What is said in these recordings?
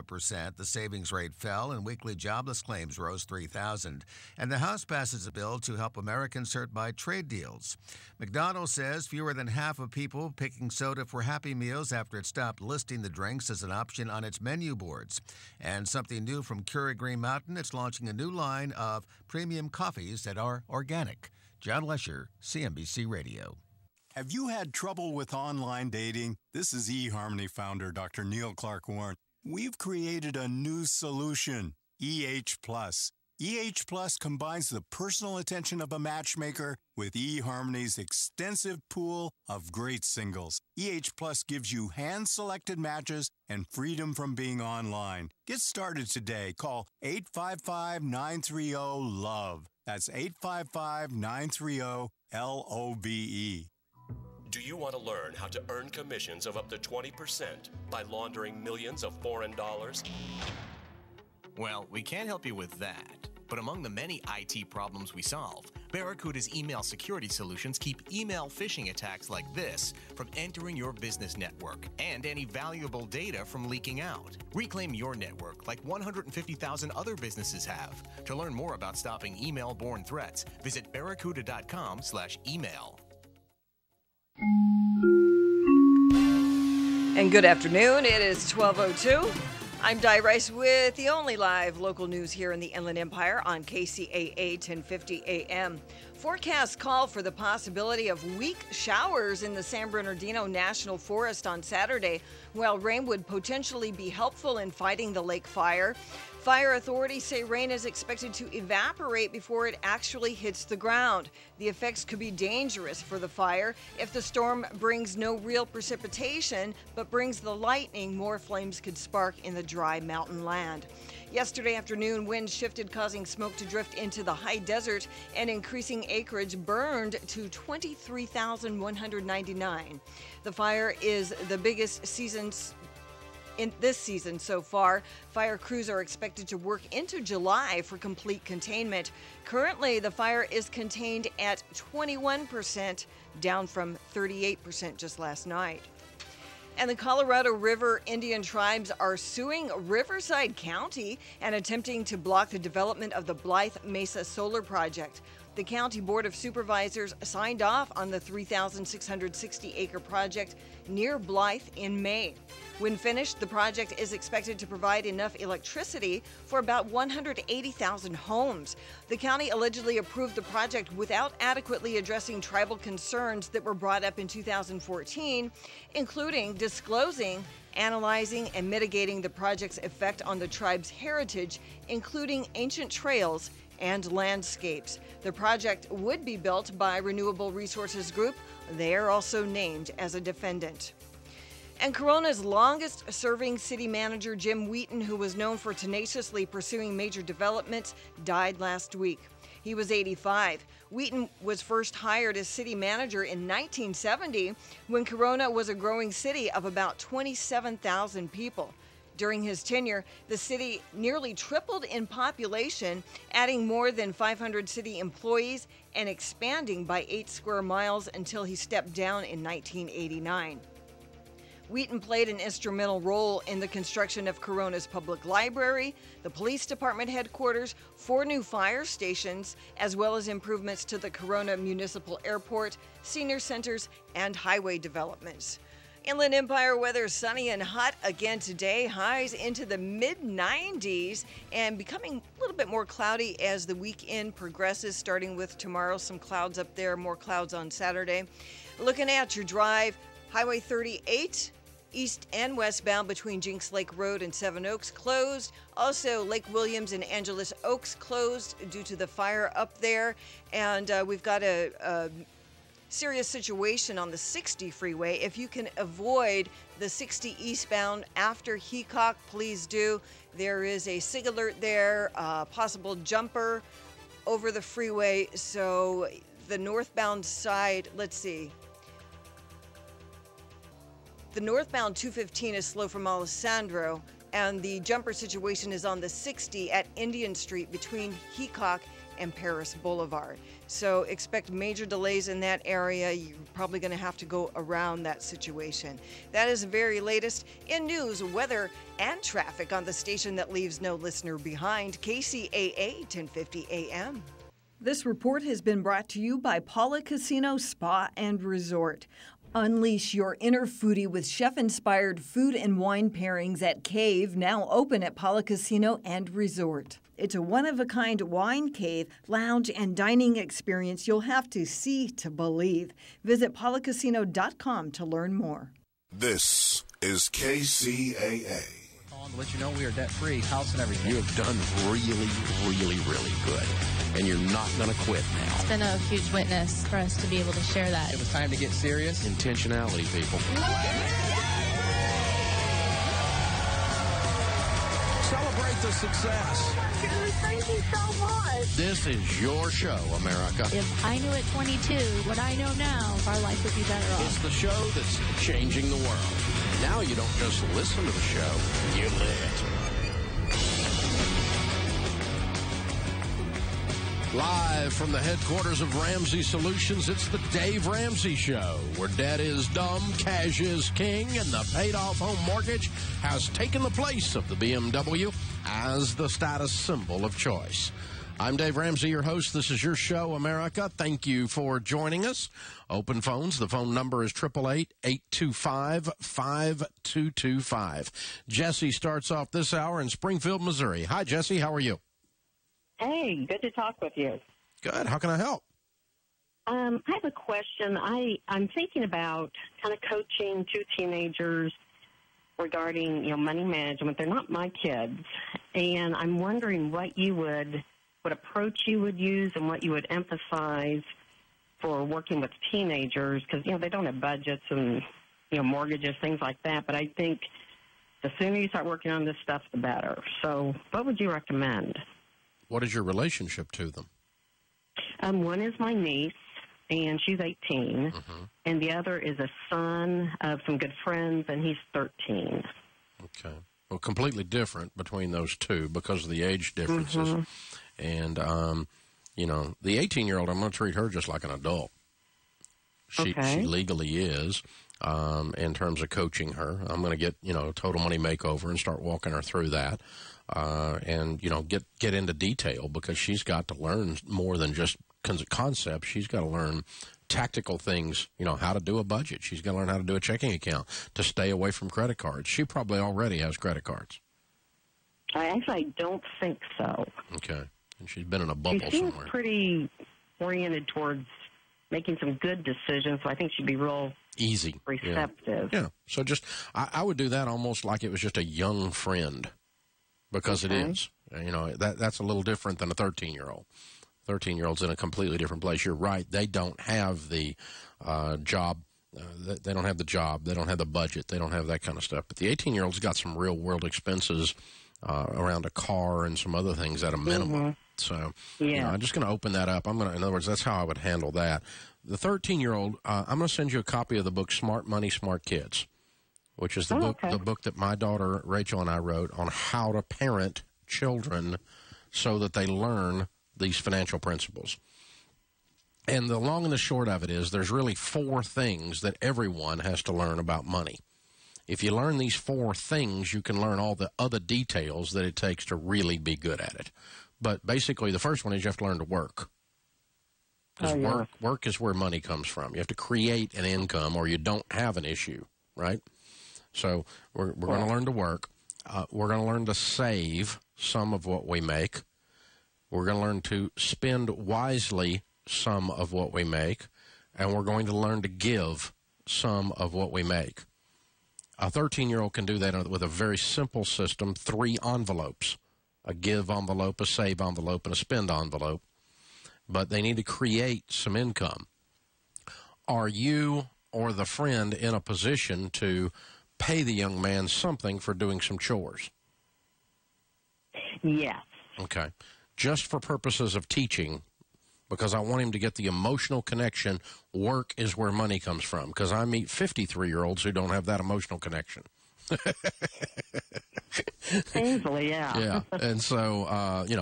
0.5%. The savings rate fell and weekly jobless claims rose 3,000. And the House passes a bill to help Americans hurt by trade deals. McDonald's says fewer than half of people picking soda for Happy Meals after it stopped listing the drinks as an option on its menu boards. And something new from Keurig Green Mountain, it's launching a new line of premium coffees that are organic. John Lesher, CNBC Radio. Have you had trouble with online dating? This is eHarmony founder Dr. Neil Clark Warren. We've created a new solution, EH Plus. EH Plus combines the personal attention of a matchmaker with eHarmony's extensive pool of great singles. EH Plus gives you hand-selected matches and freedom from being online. Get started today. Call 855-930-LOVE. That's 855-930-LOVE. Do you want to learn how to earn commissions of up to 20% by laundering millions of foreign dollars? Well, we can't help you with that. But among the many IT problems we solve, Barracuda's email security solutions keep email phishing attacks like this from entering your business network and any valuable data from leaking out. Reclaim your network like 150,000 other businesses have. To learn more about stopping email-borne threats, visit barracuda.com/email. And good afternoon. It is 12:02. I'm Di Rice with the only live local news here in the Inland Empire on Kcaa 1050 AM. Forecasts call for the possibility of weak showers in the San Bernardino National Forest on Saturday, while rain would potentially be helpful in fighting the lake fire. Fire authorities say rain is expected to evaporate before it actually hits the ground. The effects could be dangerous for the fire. If the storm brings no real precipitation, but brings the lightning, more flames could spark in the dry mountain land. Yesterday afternoon, winds shifted, causing smoke to drift into the high desert, and increasing acreage burned to 23,199. The fire is the biggest in this season so far. Fire crews are expected to work into July for complete containment. Currently, the fire is contained at 21%, down from 38% just last night. And the Colorado River Indian tribes are suing Riverside County and attempting to block the development of the Blythe Mesa Solar Project. The County Board of Supervisors signed off on the 3,660-acre project near Blythe in May. When finished, the project is expected to provide enough electricity for about 180,000 homes. The county allegedly approved the project without adequately addressing tribal concerns that were brought up in 2014, including disclosing, analyzing, and mitigating the project's effect on the tribe's heritage, including ancient trails and landscapes. The project would be built by Renewable Resources Group. They are also named as a defendant. And Corona's longest-serving city manager, Jim Wheaton, who was known for tenaciously pursuing major developments, died last week. He was 85. Wheaton was first hired as city manager in 1970 when Corona was a growing city of about 27,000 people. During his tenure, the city nearly tripled in population, adding more than 500 city employees and expanding by 8 square miles until he stepped down in 1989. Wheaton played an instrumental role in the construction of Corona's public library, the police department headquarters, 4 new fire stations, as well as improvements to the Corona Municipal Airport, senior centers, and highway developments. Inland Empire weather sunny and hot again today, highs into the mid-90s and becoming a little bit more cloudy as the weekend progresses, starting with tomorrow. Some clouds up there, more clouds on Saturday. Looking at your drive, Highway 38, east and westbound between Jinx Lake Road and Seven Oaks closed. Also, Lake Williams and Angeles Oaks closed due to the fire up there. And we've got a serious situation on the 60 freeway. If you can avoid the 60 eastbound after Kcaa, please do. There is a SIG alert there, possible jumper over the freeway. So the northbound side, let's see. The northbound 215 is slow from Alessandro, and the jumper situation is on the 60 at Indian Street between Kcaa and Paris Boulevard. So expect major delays in that area. You're probably going to have to go around that situation. That is the very latest in news, weather, and traffic on the station that leaves no listener behind, KCAA 1050 AM. This report has been brought to you by Paula Casino Spa and Resort. Unleash your inner foodie with chef-inspired food and wine pairings at Cave, now open at Paula Casino and Resort. It's a one-of-a-kind wine cave, lounge, and dining experience you'll have to see to believe. Visit paulacasino.com to learn more. This is KCAA. To let you know we are debt-free, house and everything. You have done really, really, really good. And you're not going to quit now. It's been a huge witness for us to be able to share that. It was time to get serious. Intentionality, people. Celebrate the success. Thank you so much. This is your show, America. If I knew at 22 what I know now, our life would be better off. It's the show that's changing the world. Now you don't just listen to the show, you live it. Live from the headquarters of Ramsey Solutions, it's the Dave Ramsey Show, where debt is dumb, cash is king, and the paid-off home mortgage has taken the place of the BMW as the status symbol of choice. I'm Dave Ramsey, your host. This is your show, America. Thank you for joining us. Open phones. The phone number is 888-825-5225. Jesse starts off this hour in Springfield, Missouri. Hi, Jesse. How are you? Hey, good to talk with you. Good. How can I help? I have a question. I'm thinking about kind of coaching two teenagers regarding, money management. They're not my kids, and I'm wondering what approach you would use and what you would emphasize for working with teenagers, because, they don't have budgets and, mortgages, things like that. But I think the sooner you start working on this stuff, the better. So what would you recommend? What is your relationship to them? One is my niece, and she's 18, and the other is a son of some good friends, and he's 13. Okay. Well, completely different between those two because of the age differences. And, the 18-year-old, I'm going to treat her just like an adult. She legally is, in terms of coaching her. I'm going to get, a total money makeover and start walking her through that. And get into detail, because she's got to learn more than just concepts. She's got to learn tactical things, how to do a budget. She's got to learn how to do a checking account, to stay away from credit cards. She probably already has credit cards. I don't think so. Okay. And she's been in a bubble she seems somewhere. Pretty oriented towards making some good decisions, so I think she'd be real easy, receptive. Yeah. So just, I would do that almost like it was just a young friend. Because it is. That's a little different than a 13-year-old. 13-year-old's in a completely different place. You're right. They don't have the job. They don't have the job. They don't have the budget. They don't have that kind of stuff. But the 18-year-old's got some real-world expenses around a car and some other things at a minimum. So, I'm just going to open that up. In other words, that's how I would handle that. The 13-year-old, I'm going to send you a copy of the book Smart Money, Smart Kids, which is the book that my daughter Rachel and I wrote on how to parent children so that they learn these financial principles. And the long and the short of it is there's really 4 things that everyone has to learn about money. If you learn these 4 things, you can learn all the other details that it takes to really be good at it. But basically, the first one is you have to learn to work. Because work is where money comes from. You have to create an income or you don't have an issue, right? So we're going to learn to work. We're going to learn to save some of what we make. We're going to learn to spend wisely some of what we make. And we're going to learn to give some of what we make. A 13-year-old can do that with a very simple system, 3 envelopes, a give envelope, a save envelope, and a spend envelope. But they need to create some income. Are you or the friend in a position to pay the young man something for doing some chores? Yes. Okay. Just for purposes of teaching, because I want him to get the emotional connection, work is where money comes from, because I meet 53-year-olds who don't have that emotional connection. Painfully, yeah. Yeah, and so,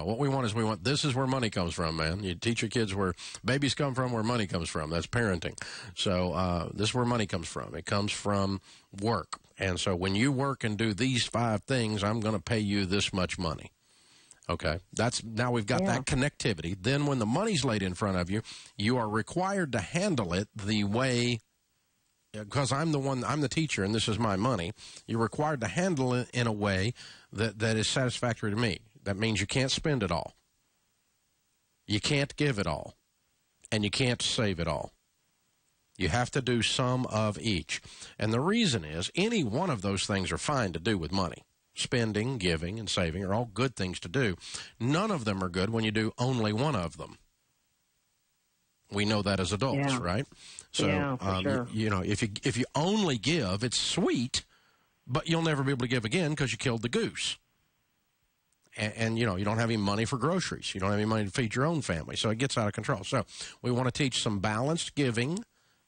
what we want, this is where money comes from, man. You teach your kids where babies come from, where money comes from. That's parenting. So this is where money comes from. It comes from work. And so when you work and do these 5 things, I'm going to pay you this much money. Okay, now we've got that connectivity. Then when the money's laid in front of you, you are required to handle it the way, because I'm the teacher and this is my money, you're required to handle it in a way that is satisfactory to me. That means you can't spend it all. You can't give it all. And you can't save it all. You have to do some of each. And the reason is any one of those things are fine to do with money. Spending, giving, and saving are all good things to do. None of them are good when you do only one of them. We know that as adults, right? So, sure. If you only give, it's sweet, but you'll never be able to give again because you killed the goose. And you don't have any money for groceries. You don't have any money to feed your own family. So it gets out of control. So we want to teach some balanced giving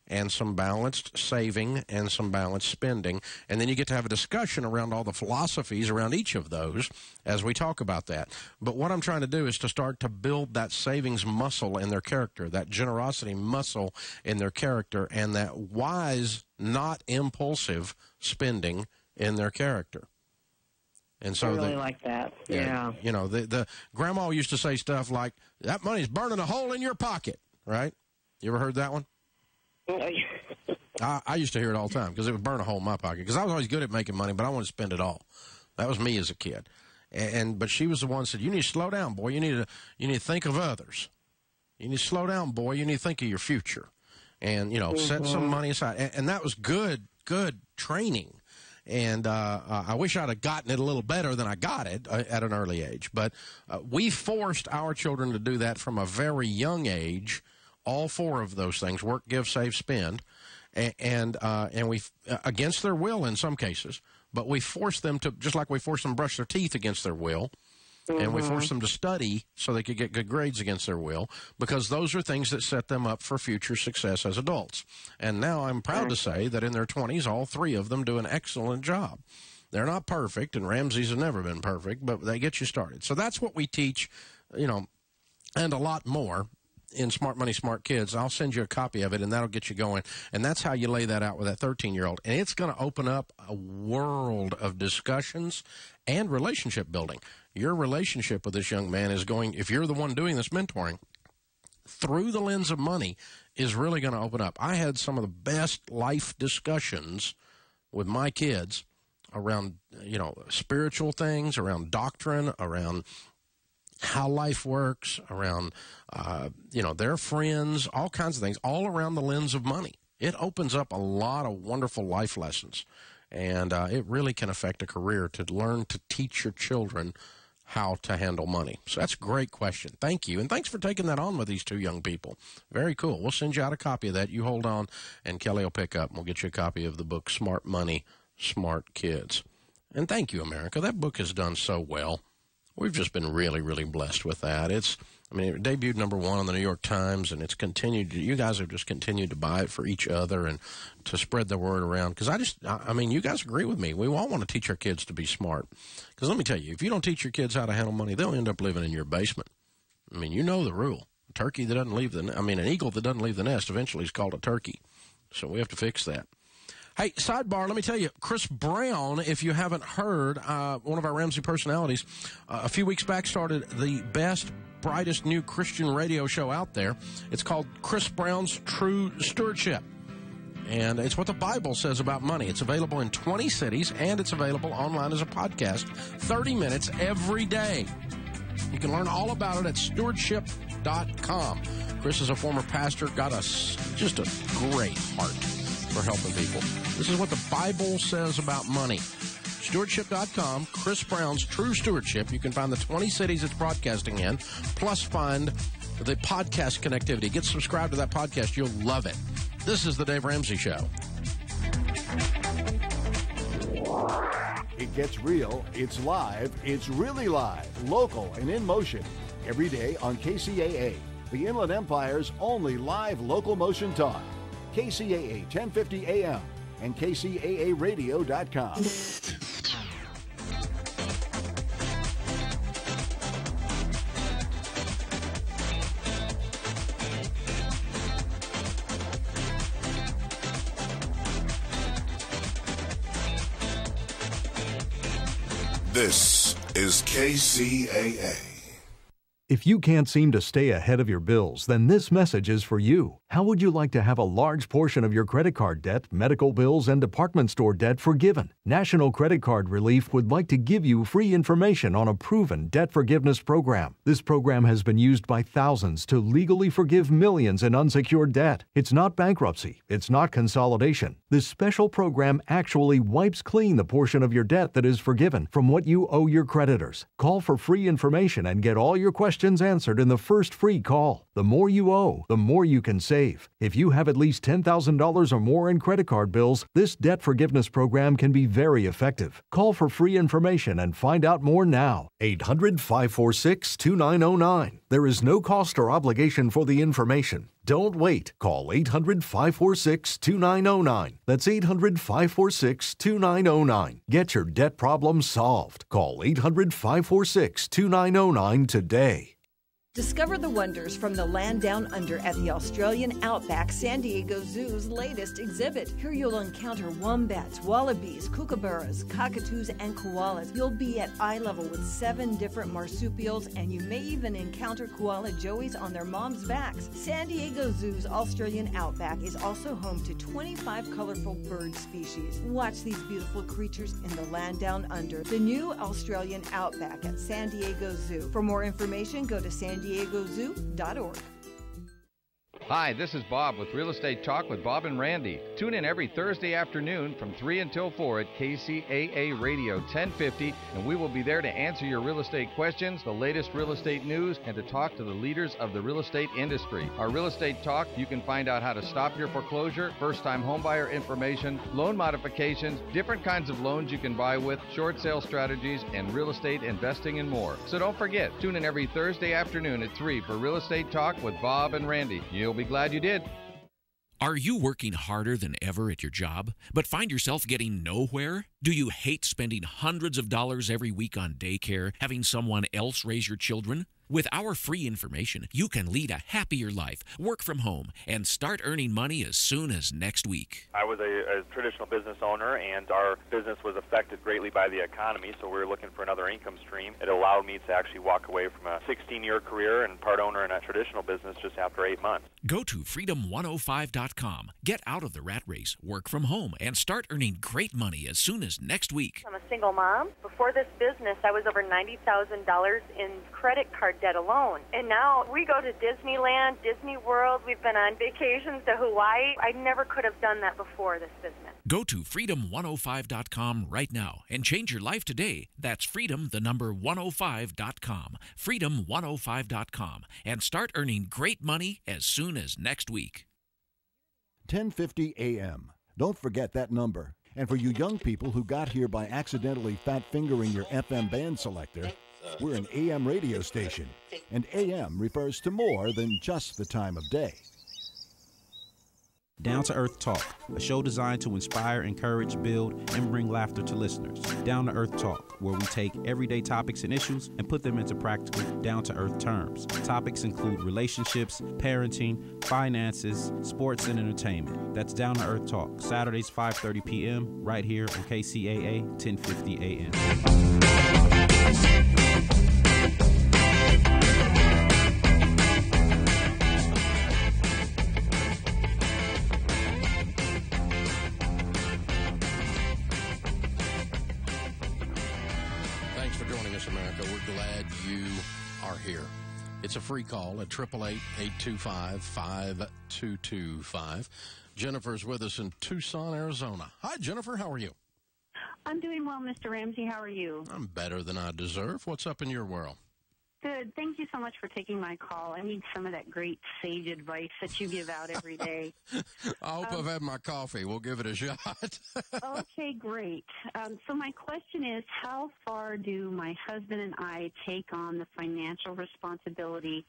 and some balanced saving and some balanced spending. And then you get to have a discussion around all the philosophies around each of those as we talk about that. But what I'm trying to do is to start to build that savings muscle in their character, that generosity muscle in their character, and that wise, not impulsive spending in their character. And so I really like that. Yeah. The grandma used to say stuff like, that money's burning a hole in your pocket, right? You ever heard that one? I used to hear it all the time because it would burn a hole in my pocket because I was always good at making money, but I wanted to spend it all. That was me as a kid. But she was the one who said, you need to slow down, boy. You need to think of others. You need to slow down, boy. You need to think of your future. And, set some money aside. And that was good training. And I wish I'd have gotten it a little better than I got it at an early age. But we forced our children to do that from a very young age, all 4 of those things, work, give, save, spend, and we, against their will in some cases, but we forced them to, just like we forced them to brush their teeth against their will, and we forced them to study so they could get good grades against their will, because those are things that set them up for future success as adults. And now I'm proud to say that in their 20s, all 3 of them do an excellent job. They're not perfect, and Ramsey's have never been perfect, but they get you started. So that's what we teach, and a lot more in Smart Money, Smart Kids. I'll send you a copy of it, and that'll get you going. And that's how you lay that out with that 13-year-old. And it's going to open up a world of discussions and relationship building. Your relationship with this young man is going, if you're the one doing this mentoring, through the lens of money, is really going to open up. I had some of the best life discussions with my kids around, spiritual things, around doctrine, around how life works, around, their friends, all kinds of things, all around the lens of money. It opens up a lot of wonderful life lessons, and it really can affect a career to learn to teach your children how to handle money. So that's a great question. Thank you, and thanks for taking that on with these 2 young people. Very cool. We'll send you out a copy of that. You hold on, and Kelly will pick up, and we'll get you a copy of the book, Smart Money, Smart Kids. And thank you, America. That book has done so well. We've just been really, really blessed with that. It debuted #1 on the New York Times, and it's continued. You guys have just continued to buy it for each other and to spread the word around. Because you guys agree with me. We all want to teach our kids to be smart. Because let me tell you, if you don't teach your kids how to handle money, they'll end up living in your basement. You know the rule. A turkey that doesn't leave an eagle that doesn't leave the nest eventually is called a turkey. So we have to fix that. Hey, sidebar, let me tell you, Chris Brown, if you haven't heard, one of our Ramsey personalities, a few weeks back started the best, brightest new Christian radio show out there. It's called Chris Brown's True Stewardship. And it's what the Bible says about money. It's available in 20 cities, and it's available online as a podcast, 30 minutes every day. You can learn all about it at stewardship.com. Chris is a former pastor, got just a great heart for helping people. This is what the Bible says about money. Stewardship.com, Chris Brown's True Stewardship. You can find the 20 cities it's broadcasting in, plus find the podcast connectivity. Get subscribed to that podcast. You'll love it. This is the Dave Ramsey Show. It gets real, it's live, it's really live, local and in motion. Every day on Kcaa, the Inland Empire's only live local motion talk. Kcaa 1050 AM and KCAAradio.com. This is KCAA. If you can't seem to stay ahead of your bills, then this message is for you. How would you like to have a large portion of your credit card debt, medical bills, and department store debt forgiven? National Credit Card Relief would like to give you free information on a proven debt forgiveness program. This program has been used by thousands to legally forgive millions in unsecured debt. It's not bankruptcy. It's not consolidation. This special program actually wipes clean the portion of your debt that is forgiven from what you owe your creditors. Call for free information and get all your questions answered in the first free call. The more you owe, the more you can save. If you have at least $10,000 or more in credit card bills, this debt forgiveness program can be very effective. Call for free information and find out more now. 800-546-2909. There is no cost or obligation for the information. Don't wait. Call 800-546-2909. That's 800-546-2909. Get your debt problem solved. Call 800-546-2909 today. Discover the wonders from the land down under at the Australian Outback San Diego Zoo's latest exhibit. Here you'll encounter wombats, wallabies, kookaburras, cockatoos, and koalas. You'll be at eye level with 7 different marsupials, and you may even encounter koala joeys on their moms' backs. San Diego Zoo's Australian Outback is also home to 25 colorful bird species. Watch these beautiful creatures in the land down under. The new Australian Outback at San Diego Zoo. For more information, go to SanDiegoZoo.org. Hi, this is Bob with Real Estate Talk with Bob and Randy. Tune in every Thursday afternoon from 3 until 4 at KCAA Radio 1050, and we will be there to answer your real estate questions, the latest real estate news, and to talk to the leaders of the real estate industry. Our Real Estate Talk, you can find out how to stop your foreclosure, first-time homebuyer information, loan modifications, different kinds of loans you can buy with, short sale strategies, and real estate investing and more. So don't forget, tune in every Thursday afternoon at 3 for Real Estate Talk with Bob and Randy. You'll be glad you did. Are you working harder than ever at your job, but find yourself getting nowhere? Do you hate spending hundreds of dollars every week on daycare, having someone else raise your children? With our free information, you can lead a happier life, work from home, and start earning money as soon as next week. I was a traditional business owner, and our business was affected greatly by the economy, so we were looking for another income stream. It allowed me to actually walk away from a 16-year career and part owner in a traditional business just after 8 months. Go to freedom105.com. Get out of the rat race, work from home, and start earning great money as soon as next week. I'm a single mom. Before this business, I was over $90,000 in credit card debt alone. And now we go to Disneyland, Disney World. We've been on vacations to Hawaii. I never could have done that before this business. Go to freedom105.com right now and change your life today. That's freedom105.com. Freedom105.com. And start earning great money as soon as next week. 1050 AM. Don't forget that number. And for you young people who got here by accidentally fat-fingering your FM band selector, we're an AM radio station, and AM refers to more than just the time of day. Down to Earth Talk, a show designed to inspire, encourage, build, and bring laughter to listeners. Down to Earth Talk, where we take everyday topics and issues and put them into practical, down-to-earth terms. Topics include relationships, parenting, finances, sports, and entertainment. That's Down to Earth Talk, Saturdays 5:30 p.m. right here on KCAA 1050 AM. America, we're glad you are here. It's a free call at 888-825-5225. Jennifer's with us in Tucson, Arizona. Hi, Jennifer. How are you? I'm doing well, Mr. Ramsey. How are you? I'm better than I deserve. What's up in your world? Good. Thank you so much for taking my call. I need some of that great sage advice that you give out every day. I hope I've had my coffee. We'll give it a shot. Okay, great. So my question is, how far do my husband and I take on the financial responsibility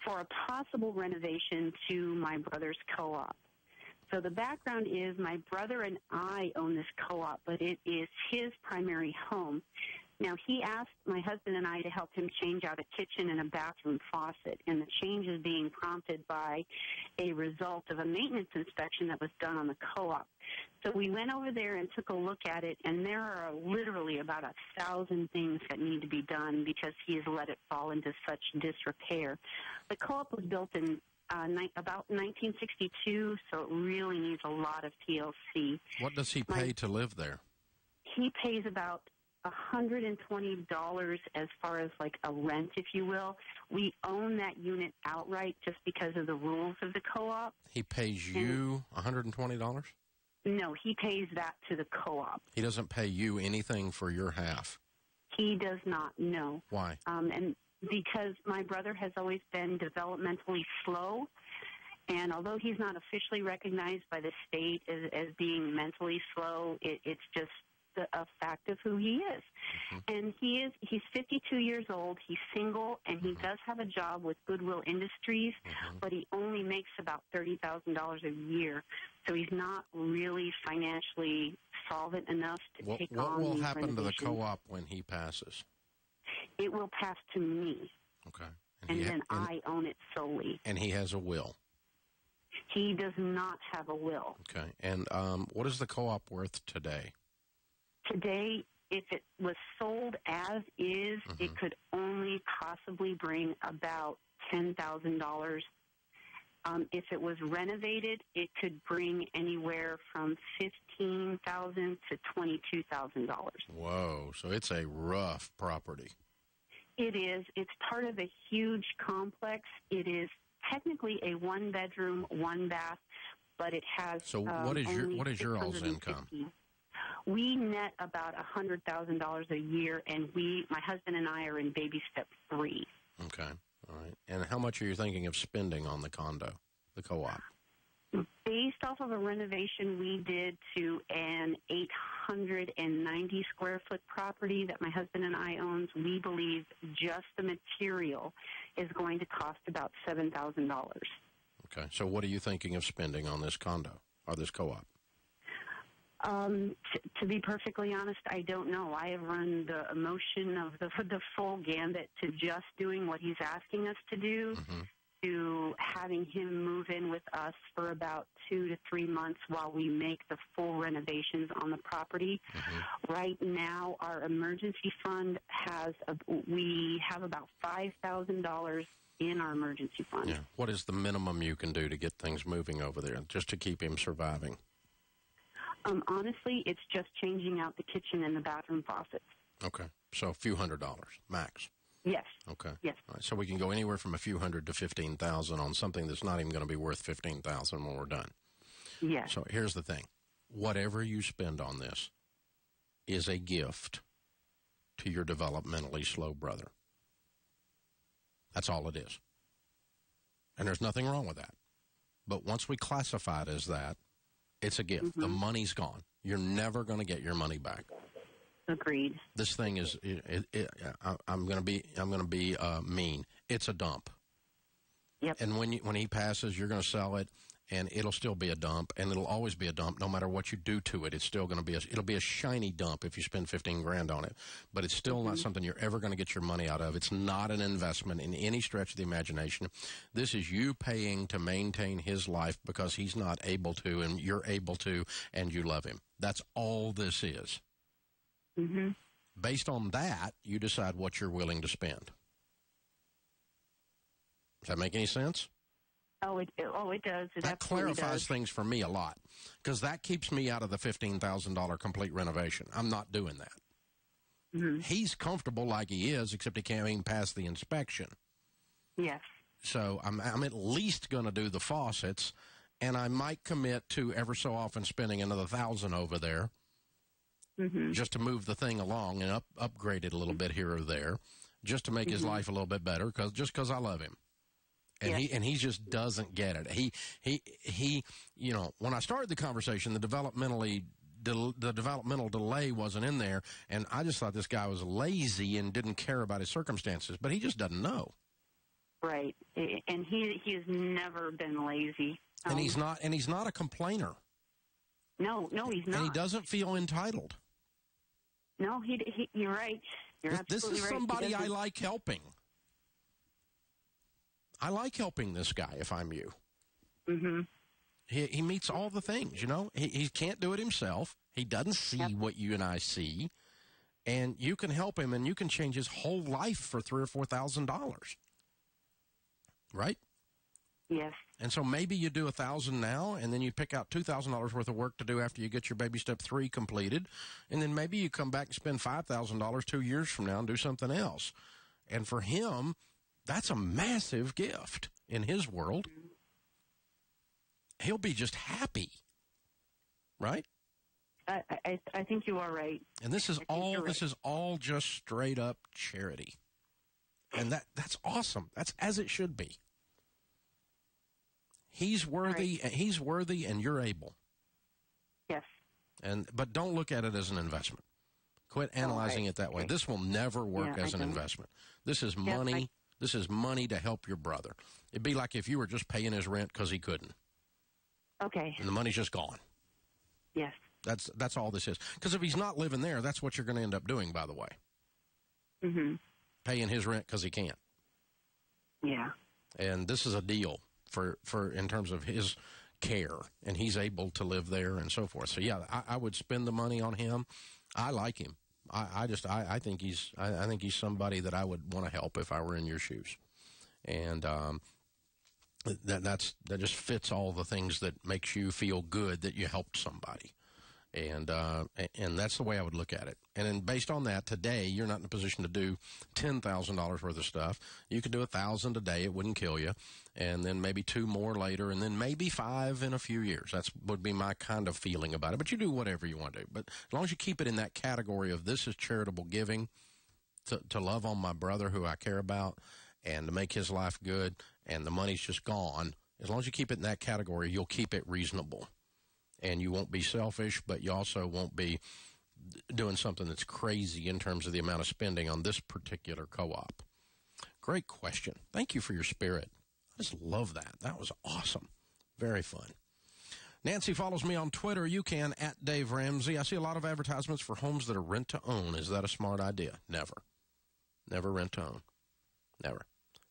for a possible renovation to my brother's co-op? So the background is my brother and I own this co-op, but it is his primary home. Now, he asked my husband and I to help him change out a kitchen and a bathroom faucet, and the change is being prompted by a result of a maintenance inspection that was done on the co-op. So we went over there and took a look at it, and there are literally about 1,000 things that need to be done because he has let it fall into such disrepair. The co-op was built in about 1962, so it really needs a lot of TLC. What does he pay to live there? He pays about $120 as far as like a rent, if you will. We own that unit outright just because of the rules of the co-op. He pays you $120? No, he pays that to the co-op. He doesn't pay you anything for your half? He does not, no. Why? And because my brother has always been developmentally slow, and although he's not officially recognized by the state as being mentally slow, it's just a fact of who he is. And he's 52 years old, he's single, and he does have a job with Goodwill Industries, but he only makes about $30,000 a year. So he's not really financially solvent enough to take on What will these happen to the renovations. co-op when he passes? It will pass to me. Okay. And then I own it solely. And he has a will? He does not have a will. Okay. And what is the co-op worth today? Today, if it was sold as is, it could only possibly bring about $10,000. If it was renovated, it could bring anywhere from $15,000 to $22,000. Whoa, so it's a rough property. It is. It's part of a huge complex. It is technically a one-bedroom, one-bath, but it has So what is your all's income? We net about $100,000 a year, and my husband and I are in baby step 3. Okay, all right. And how much are you thinking of spending on the condo, the co-op? Based off of a renovation we did to an 890 square foot property that my husband and I owns, we believe just the material is going to cost about $7,000. Okay, so what are you thinking of spending on this condo or this co-op? To be perfectly honest, I don't know. I have run the emotion of the full gambit to just doing what he's asking us to do, to having him move in with us for about 2 to 3 months while we make the full renovations on the property. Right now, our emergency fund we have about $5,000 in our emergency fund. Yeah. What is the minimum you can do to get things moving over there, just to keep him surviving? Honestly, it's just changing out the kitchen and the bathroom faucets. Okay. So a few $100 max. Yes. Okay. Yes. All right. So we can go anywhere from a few hundred to $15,000 on something that's not even going to be worth $15,000 when we're done. Yes. So here's the thing. Whatever you spend on this is a gift to your developmentally slow brother. That's all it is. And there's nothing wrong with that. But once we classify it as that, it's a gift. The money's gone. You're never going to get your money back. Agreed. This thing is. I'm going to be mean. It's a dump. Yep. And when he passes, you're going to sell it, and it'll still be a dump, and it'll always be a dump, no matter what you do to it. It's still going to be it'll be a shiny dump if you spend $15,000 on it, but it's still not something you're ever going to get your money out of. It's not an investment in any stretch of the imagination. This is you paying to maintain his life because he's not able to, and you're able to, and you love him. That's all this is. Based on that, you decide what you're willing to spend. Does that make any sense? Oh, it does. It that absolutely clarifies does. things for me a lot, because that keeps me out of the $15,000 complete renovation. I'm not doing that. He's comfortable like he is, except he can't even pass the inspection. Yes. So I'm at least going to do the faucets, and I might commit to ever so often spending another $1,000 over there, just to move the thing along and upgrade it a little bit here or there, just to make his life a little bit better, because I love him. And he just doesn't get it. He you know, when I started the conversation, the developmental delay wasn't in there, and I just thought this guy was lazy and didn't care about his circumstances, but he just doesn't know. Right. And he has never been lazy. And he's not a complainer. No, he's not. And he doesn't feel entitled. No, you're right. You're absolutely right. This is somebody I like helping. I like helping this guy if I'm you. Mm-hmm. He meets all the things, you know. He can't do it himself. He doesn't see what you and I see. And you can help him, and you can change his whole life for $3,000 or $4,000. Right? Yes. And so maybe you do $1,000 now, and then you pick out $2,000 worth of work to do after you get your baby step 3 completed. And then maybe you come back and spend $5,000 2 years from now and do something else. And for him, that's a massive gift in his world. He'll be just happy. Right? I think you are right. And this is all just straight up charity. And that's awesome. That's as it should be. He's worthy, and you're able. Yes. But don't look at it as an investment. Quit analyzing it that way. This will never work as an investment. This is money. This is money to help your brother. It'd be like if you were just paying his rent because he couldn't. Okay. And the money's just gone. Yes. That's all this is. Because if he's not living there, that's what you're going to end up doing, by the way. Mm-hmm. Paying his rent because he can't. Yeah. And this is a deal for in terms of his care, and he's able to live there and so forth. So yeah, I would spend the money on him. I like him. I think he's somebody that I would want to help if I were in your shoes. And that just fits all the things that makes you feel good that you helped somebody. And that's the way I would look at it. And then based on that, today, you're not in a position to do $10,000 worth of stuff. You could do $1,000 a day. It wouldn't kill you. And then maybe 2 more later, and then maybe 5 in a few years. That would be my kind of feeling about it. But you do whatever you want to do. But as long as you keep it in that category of this is charitable giving, to love on my brother who I care about and to make his life good, and the money's just gone, as long as you keep it in that category, you'll keep it reasonable. And you won't be selfish, but you also won't be doing something that's crazy in terms of the amount of spending on this particular co-op. Great question. Thank you for your spirit. I just love that. That was awesome. Very fun. Nancy follows me on Twitter. You can, at Dave Ramsey. I see a lot of advertisements for homes that are rent-to-own. Is that a smart idea? Never. Never rent-to-own. Never.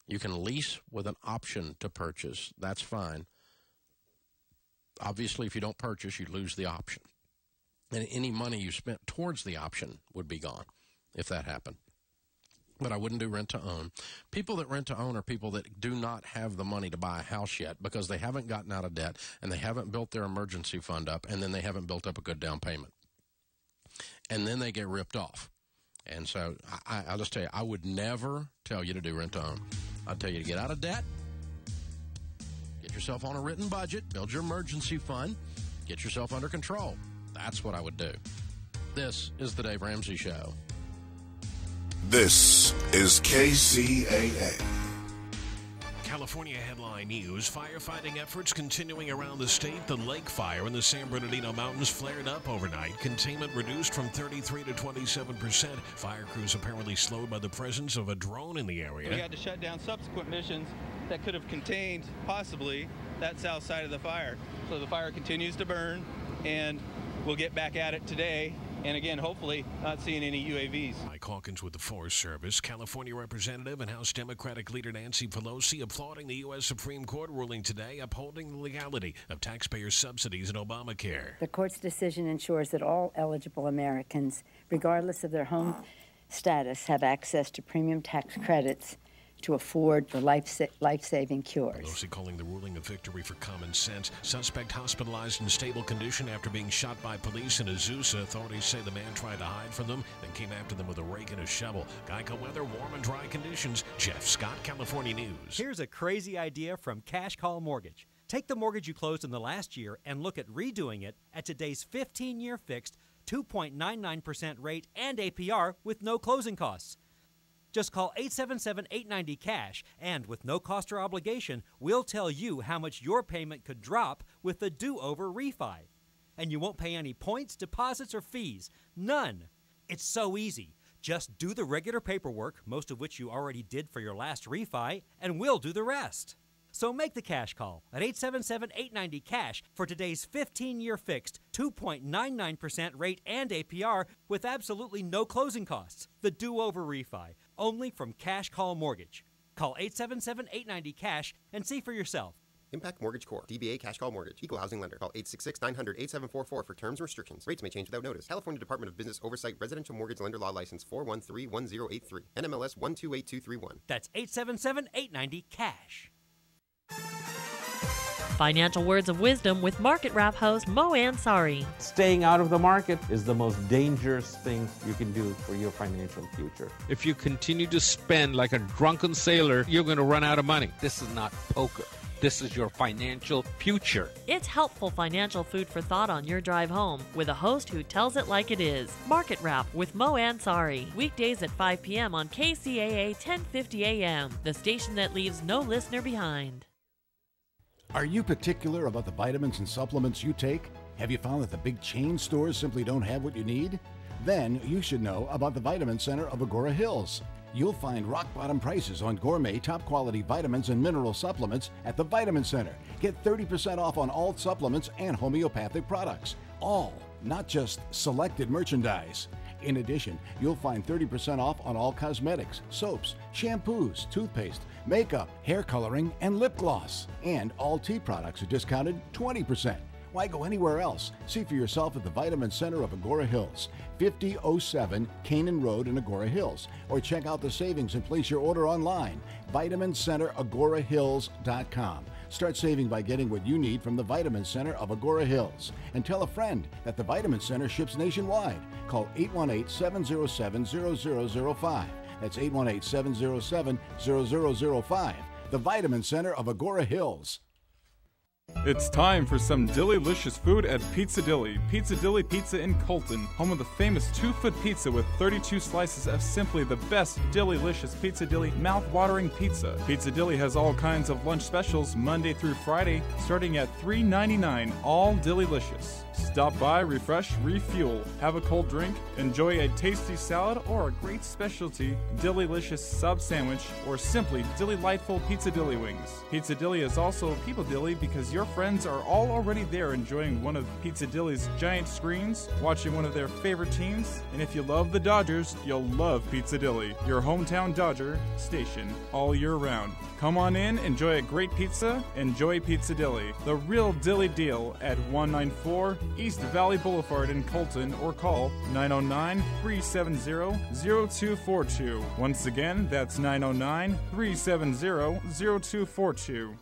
You can lease with an option to purchase. That's fine. Obviously, if you don't purchase, you lose the option. And any money you spent towards the option would be gone if that happened. But I wouldn't do rent-to-own. People that rent-to-own are people that do not have the money to buy a house yet because they haven't gotten out of debt and they haven't built their emergency fund up, and then they haven't built up a good down payment. And then they get ripped off. And so I'll just tell you, I would never tell you to do rent-to-own. I'd tell you to get out of debt. Get yourself on a written budget, build your emergency fund, get yourself under control. That's what I would do. This is the Dave Ramsey Show. This is KCAA. California headline news. Firefighting efforts continuing around the state. The lake fire in the San Bernardino Mountains flared up overnight. Containment reduced from 33 to 27%. Fire crews apparently slowed by the presence of a drone in the area. We had to shut down subsequent missions that could have contained, possibly, that south side of the fire. So the fire continues to burn, and we'll get back at it today. And again, hopefully not seeing any UAVs. Mike Hawkins with the Forest Service. California Representative and House Democratic leader Nancy Pelosi applauding the U.S. Supreme Court ruling today upholding the legality of taxpayer subsidies in Obamacare. The court's decision ensures that all eligible Americans, regardless of their home status, have access to premium tax credits to afford the life-saving cures. Pelosi calling the ruling a victory for common sense. Suspect hospitalized in stable condition after being shot by police in Azusa. Authorities say the man tried to hide from them, then came after them with a rake and a shovel. Geico weather, warm and dry conditions. Jeff Scott, California News. Here's a crazy idea from Cash Call Mortgage. Take the mortgage you closed in the last year and look at redoing it at today's 15-year fixed 2.99% rate and APR with no closing costs. Just call 877-890-CASH, and with no cost or obligation, we'll tell you how much your payment could drop with the do-over refi. And you won't pay any points, deposits, or fees. None. It's so easy. Just do the regular paperwork, most of which you already did for your last refi, and we'll do the rest. So make the cash call at 877-890-CASH for today's 15-year fixed 2.99% rate and APR with absolutely no closing costs. The do-over refi, only from Cash Call Mortgage. Call 877-890-CASH and see for yourself. Impact Mortgage Corp. DBA Cash Call Mortgage. Equal Housing Lender. Call 866-900-8744 for terms and restrictions. Rates may change without notice. California Department of Business Oversight. Residential Mortgage Lender Law License 4131083. NMLS 128231. That's 877-890-CASH. Financial words of wisdom with Market Wrap host Mo Ansari. Staying out of the market is the most dangerous thing you can do for your financial future. If you continue to spend like a drunken sailor, you're going to run out of money. This is not poker. This is your financial future. It's helpful financial food for thought on your drive home with a host who tells it like it is. Market Wrap with Mo Ansari. Weekdays at 5 p.m. on KCAA 1050 AM, the station that leaves no listener behind. Are you particular about the vitamins and supplements you take? Have you found that the big chain stores simply don't have what you need? Then you should know about the Vitamin Center of Agora Hills. You'll find rock-bottom prices on gourmet, top-quality vitamins and mineral supplements at the Vitamin Center. Get 30% off on all supplements and homeopathic products. All, not just selected merchandise. In addition, you'll find 30% off on all cosmetics, soaps, shampoos, toothpaste, makeup, hair coloring, and lip gloss. And all tea products are discounted 20%. Why go anywhere else? See for yourself at the Vitamin Center of Agora Hills, 5007 Canaan Road in Agora Hills. Or check out the savings and place your order online, VitaminCenterAgoraHills.com. Start saving by getting what you need from the Vitamin Center of Agora Hills. And tell a friend that the Vitamin Center ships nationwide. Call 818-707-0005. That's 818-707-0005. The Vitamin Center of Agora Hills. It's time for some delicious food at Pizza Dilly. Pizza Dilly Pizza in Colton, home of the famous 2-foot pizza with 32 slices of simply the best delicious Pizza Dilly mouth-watering pizza. Pizza Dilly has all kinds of lunch specials Monday through Friday, starting at $3.99, all delicious. Stop by, refresh, refuel, have a cold drink, enjoy a tasty salad or a great specialty delicious sub sandwich, or simply delightful Pizza Dilly wings. Pizza Dilly is also People Dilly because your friends are all already there enjoying one of Pizza Dilly's giant screens, watching one of their favorite teams, and if you love the Dodgers, you'll love Pizza Dilly, your hometown Dodger station, all year round. Come on in, enjoy a great pizza, enjoy Pizza Dilly, the real Dilly deal at 194 East Valley Boulevard in Colton, or call 909-370-0242. Once again, that's 909-370-0242.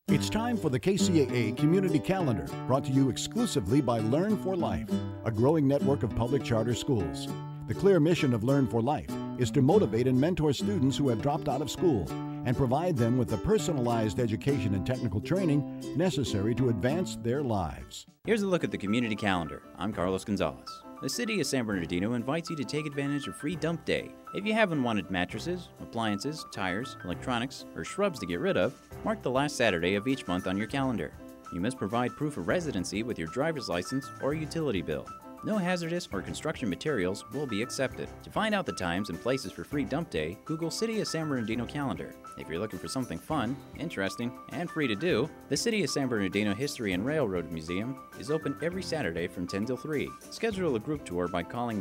It's time for the KCAA Community Calendar, brought to you exclusively by Learn for Life, a growing network of public charter schools. The clear mission of Learn for Life is to motivate and mentor students who have dropped out of school and provide them with the personalized education and technical training necessary to advance their lives. Here's a look at the community calendar. I'm Carlos Gonzalez. The city of San Bernardino invites you to take advantage of Free Dump Day. If you haven't wanted mattresses, appliances, tires, electronics, or shrubs to get rid of, mark the last Saturday of each month on your calendar. You must provide proof of residency with your driver's license or utility bill. No hazardous or construction materials will be accepted. To find out the times and places for Free Dump Day, Google City of San Bernardino calendar. If you're looking for something fun, interesting, and free to do, the City of San Bernardino History and Railroad Museum is open every Saturday from 10 till 3. Schedule a group tour by calling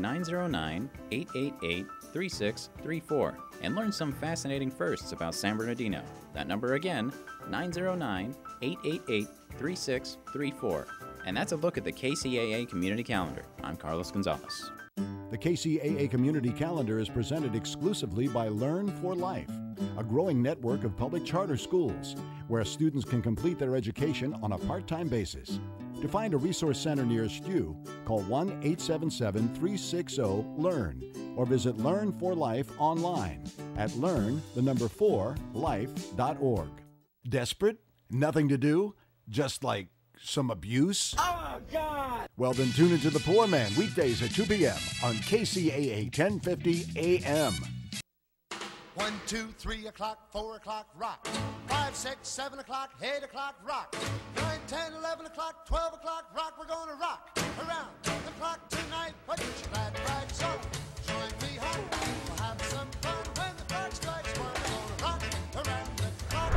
909-888-3634 and learn some fascinating firsts about San Bernardino. That number again, 909-888-3634. And that's a look at the KCAA Community Calendar. I'm Carlos Gonzalez. The KCAA Community Calendar is presented exclusively by Learn for Life, a growing network of public charter schools where students can complete their education on a part-time basis. To find a resource center nearest you, call 1-877-360-LEARN or visit Learn for Life online at learn4life.org. Desperate? Nothing to do? Just like some abuse? Oh, God! Well, then tune into The Poor Man weekdays at 2 p.m. on KCAA 1050 AM. 1, 2, 3 o'clock, 4 o'clock, rock. 5, 6, 7 o'clock, 8 o'clock, rock. 9, 10, 11 o'clock, 12 o'clock, rock. We're gonna rock around the clock tonight. Put your glad rags on. Join me We'll have some fun when the clock strikes one. We're gonna rock around the clock.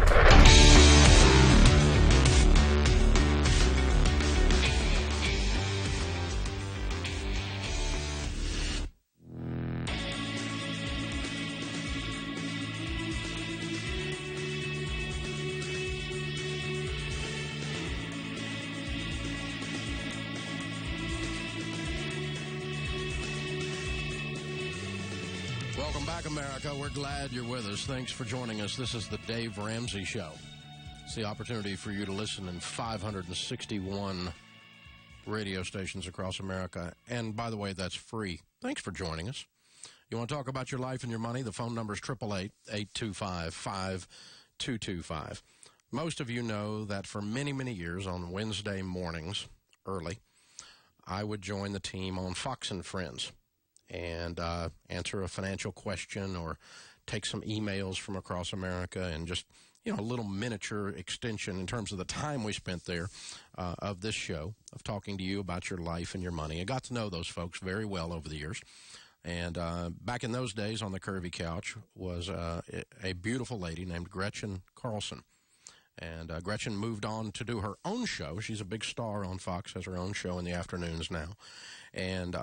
Welcome back, America. We're glad you're with us. Thanks for joining us. This is the Dave Ramsey Show. It's the opportunity for you to listen in 561 radio stations across America. And by the way, that's free. Thanks for joining us. You want to talk about your life and your money? The phone number is 888-825-5225. Most of you know that for many, many years on Wednesday mornings, early, I would join the team on Fox and Friends and answer a financial question or take some emails from across America and just, a little miniature extension in terms of the time we spent there of this show, of talking to you about your life and your money. I got to know those folks very well over the years. And back in those days on the Curvy Couch was a beautiful lady named Gretchen Carlson. And Gretchen moved on to do her own show. She's a big star on Fox, has her own show in the afternoons now. And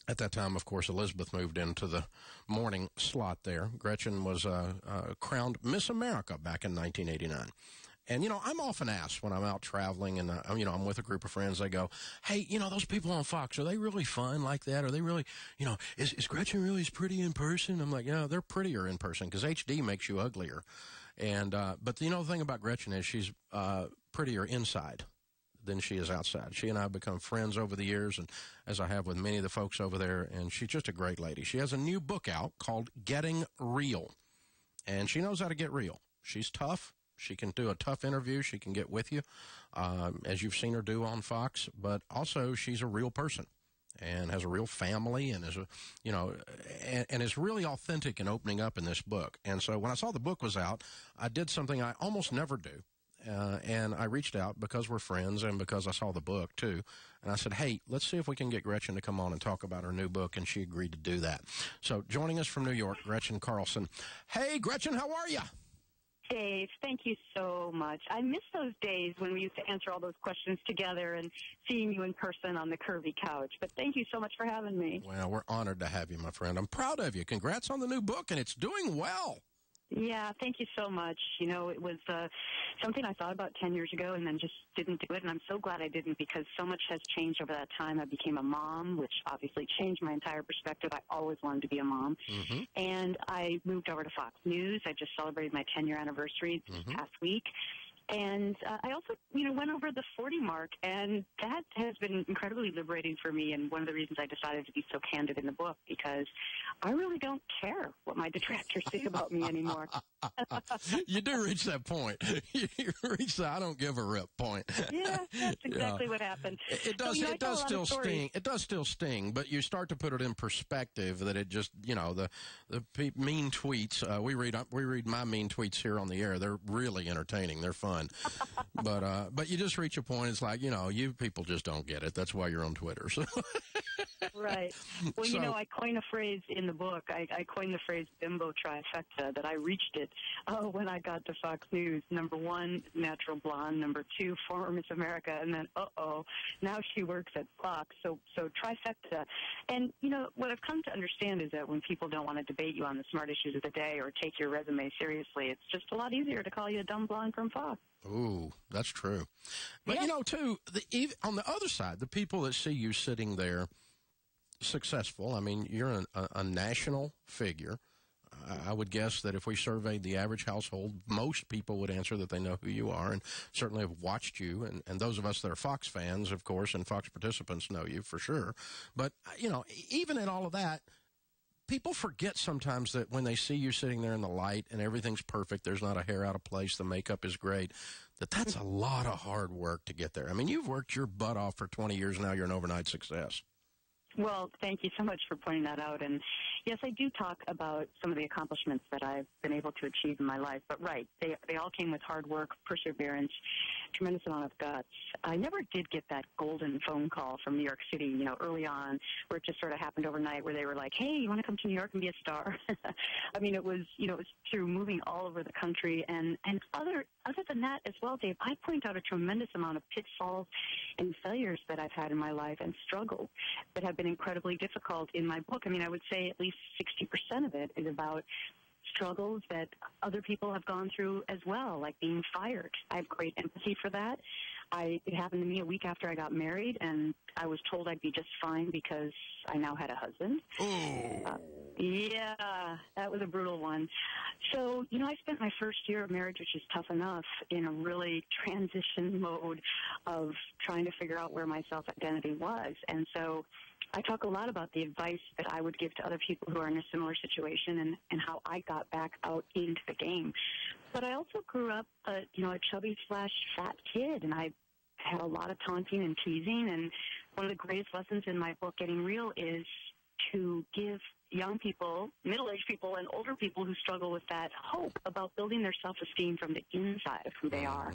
at that time, of course, Elizabeth moved into the morning slot there. Gretchen was crowned Miss America back in 1989. And, I'm often asked when I'm out traveling and, I'm with a group of friends, they go, hey, those people on Fox, are they really fun like that? Are they really, is Gretchen really as pretty in person? I'm like, yeah, they're prettier in person because HD makes you uglier. And, but the thing about Gretchen is she's prettier inside than she is outside. She and I have become friends over the years, and as I have with many of the folks over there, and she's just a great lady. She has a new book out called Getting Real, and she knows how to get real. She's tough. She can do a tough interview. She can get with you, as you've seen her do on Fox, but also she's a real person and has a real family and is, and is really authentic in opening up in this book. And so when I saw the book was out, I did something I almost never do. And I reached out because we're friends and because I saw the book, too. And I said, hey, let's see if we can get Gretchen to come on and talk about her new book. And she agreed to do that. So joining us from New York, Gretchen Carlson. Hey, Gretchen, how are you? Dave, thank you so much. I miss those days when we used to answer all those questions together and seeing you in person on the Curvy Couch. But thank you so much for having me. Well, we're honored to have you, my friend. I'm proud of you. Congrats on the new book, and it's doing well. Yeah, thank you so much. It was something I thought about 10 years ago and then just didn't do it, and I'm so glad I didn't because so much has changed over that time. I became a mom, which obviously changed my entire perspective. I always wanted to be a mom. Mm-hmm. And I moved over to Fox News. I just celebrated my 10-year anniversary this past week. And I also, went over the 40 mark, and that has been incredibly liberating for me, and one of the reasons I decided to be so candid in the book, because I really don't care what my detractors think about me anymore. You do reach that point. You reach the I don't give a rip point. Yeah, that's exactly what happened. It does, it does still sting. It does still sting, but you start to put it in perspective that it just, the mean tweets, we read my mean tweets here on the air. They're really entertaining. They're fun. But you just reach a point. It's like, you people just don't get it. That's why you're on Twitter. So. Right. Well, I coined a phrase in the book. I coined the phrase bimbo trifecta, that I reached it when I got to Fox News. Number one, natural blonde. Number two, former Miss America. And then, now she works at Fox. So trifecta. And, what I've come to understand is that when people don't want to debate you on the smart issues of the day or take your resume seriously, it's just a lot easier to call you a dumb blonde from Fox. Ooh, that's true. But, too, on the other side, the people that see you sitting there successful, I mean, you're a national figure. I would guess that if we surveyed the average household, most people would answer that they know who you are and certainly have watched you. And those of us that are Fox fans, of course, and Fox participants know you for sure. But, even in all of that, people forget sometimes that when they see you sitting there in the light and everything's perfect, there's not a hair out of place, the makeup is great, that's a lot of hard work to get there. I mean, you've worked your butt off for 20 years now. You're an overnight success. Well, thank you so much for pointing that out. And, Yes, I do talk about some of the accomplishments that I've been able to achieve in my life, but right, they all came with hard work, perseverance, tremendous amount of guts. I never did get that golden phone call from New York City, early on, where it just sort of happened overnight, where they were like, hey, you want to come to New York and be a star? I mean, it was through moving all over the country, and other than that as well, Dave, I point out a tremendous amount of pitfalls and failures that I've had in my life and struggles that have been incredibly difficult in my book. I mean, I would say at least 60% of it is about struggles that other people have gone through as well, like being fired. I have great empathy for that. It happened to me a week after I got married, and I was told I'd be just fine because I now had a husband. Yeah, that was a brutal one. So, I spent my first year of marriage, which is tough enough, in a really transition mode of trying to figure out where my self-identity was. And so I talk a lot about the advice that I would give to other people who are in a similar situation and how I got back out into the game. But I also grew up a chubby/fat kid, and I had a lot of taunting and teasing. And one of the greatest lessons in my book, Getting Real, is to give young people, middle-aged people, and older people who struggle with that hope about building their self-esteem from the inside of who they are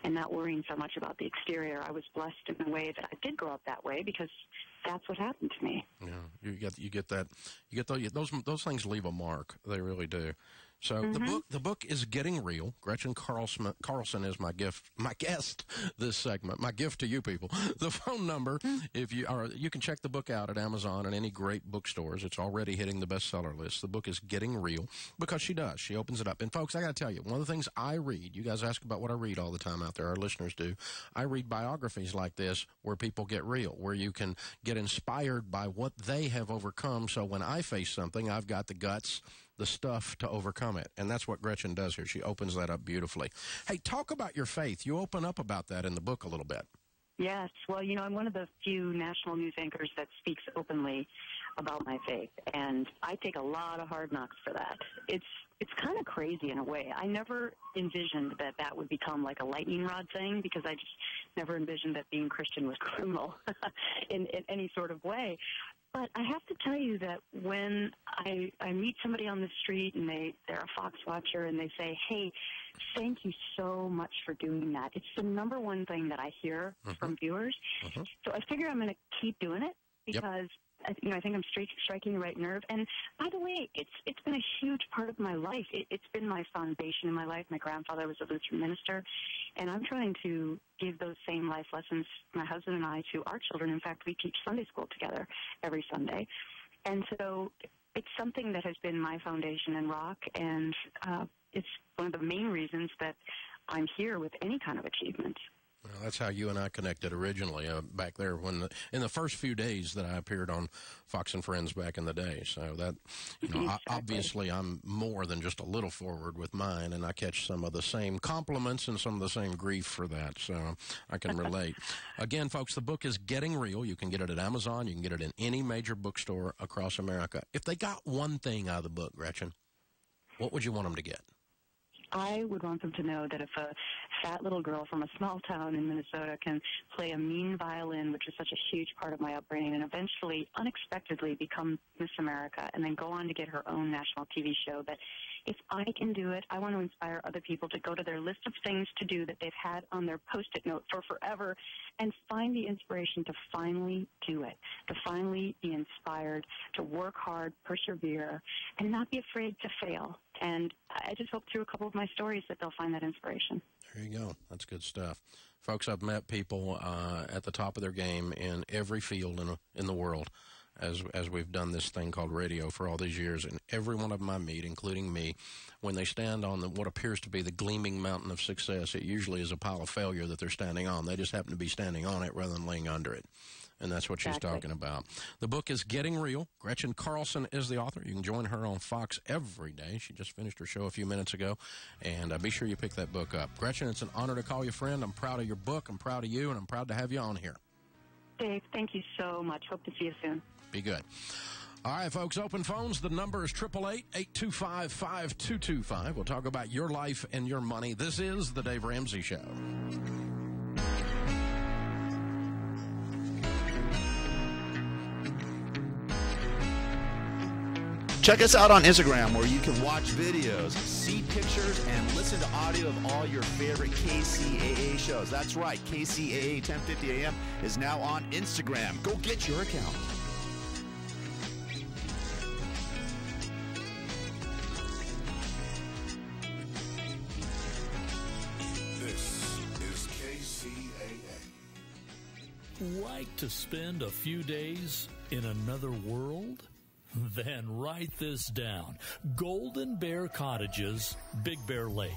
and not worrying so much about the exterior. I was blessed in a way that I did grow up that way because that's what happened to me. Yeah, you get those things leave a mark. They really do. So the book is Getting Real. Gretchen Carlson is my guest this segment. My gift to you people. The phone number, you can check the book out at Amazon and any great bookstores. It's already hitting the bestseller list. The book is Getting Real because she does. She opens it up. And folks, I got to tell you, one of the things I read, you guys ask about what I read all the time out there, our listeners do. I read biographies like this where people get real, where you can get inspired by what they have overcome. So when I face something, I've got the guts, the stuff to overcome it. And that's what Gretchen does here. She opens that up beautifully. Hey, talk about your faith. You open up about that in the book a little bit. Yes. Well, I'm one of the few national news anchors that speaks openly about my faith, and I take a lot of hard knocks for that. It's kind of crazy in a way. I never envisioned that would become like a lightning rod thing, because I just never envisioned that being Christian was criminal in any sort of way. But I have to tell you that when I meet somebody on the street and they're a Fox watcher and they say, hey, thank you so much for doing that, it's the number one thing that I hear from viewers. So I figure I'm going to keep doing it because I think I'm striking the right nerve. And by the way, it's been a huge part of my life. It's been my foundation in my life. My grandfather was a Lutheran minister, and I'm trying to give those same life lessons, my husband and I, to our children. In fact, we teach Sunday school together every Sunday. And so it's something that has been my foundation and rock, and it's one of the main reasons that I'm here with any kind of achievement. Well, that's how you and I connected originally, back there in the first few days that I appeared on Fox and Friends back in the day. So that, exactly. Obviously I'm more than just a little forward with mine, and I catch some of the same compliments and some of the same grief for that. So I can relate. Again, folks, the book is Getting Real. You can get it at Amazon. You can get it in any major bookstore across America. If they got one thing out of the book, Gretchen, what would you want them to get? I would want them to know that if a fat little girl from a small town in Minnesota can play a mean violin, which was such a huge part of my upbringing, and eventually, unexpectedly, become Miss America, and then go on to get her own national TV show, that if I can do it, I want to inspire other people to go to their list of things to do that they've had on their Post-it note for forever and find the inspiration to finally do it, to finally be inspired, to work hard, persevere, and not be afraid to fail. And I just hope through a couple of my stories that they'll find that inspiration. There you go. That's good stuff. Folks, I've met people at the top of their game in every field in the world as we've done this thing called radio for all these years. And every one of them I meet, including me, when they stand on what appears to be the gleaming mountain of success, it usually is a pile of failure that they're standing on. They just happen to be standing on it rather than laying under it. And that's what she's talking about. The book is Getting Real. Gretchen Carlson is the author. You can join her on Fox every day. She just finished her show a few minutes ago. And be sure you pick that book up. Gretchen, it's an honor to call you friend. I'm proud of your book. I'm proud of you, and I'm proud to have you on here. Dave, thank you so much. Hope to see you soon. Be good. All right, folks, open phones. The number is 888-825-5225. We'll talk about your life and your money. This is The Dave Ramsey Show. Check us out on Instagram, where you can watch videos, see pictures, and listen to audio of all your favorite KCAA shows. That's right, KCAA 1050 AM is now on Instagram. Go get your account. This is KCAA. Like to spend a few days in another world? Then write this down. Golden Bear Cottages, Big Bear Lake.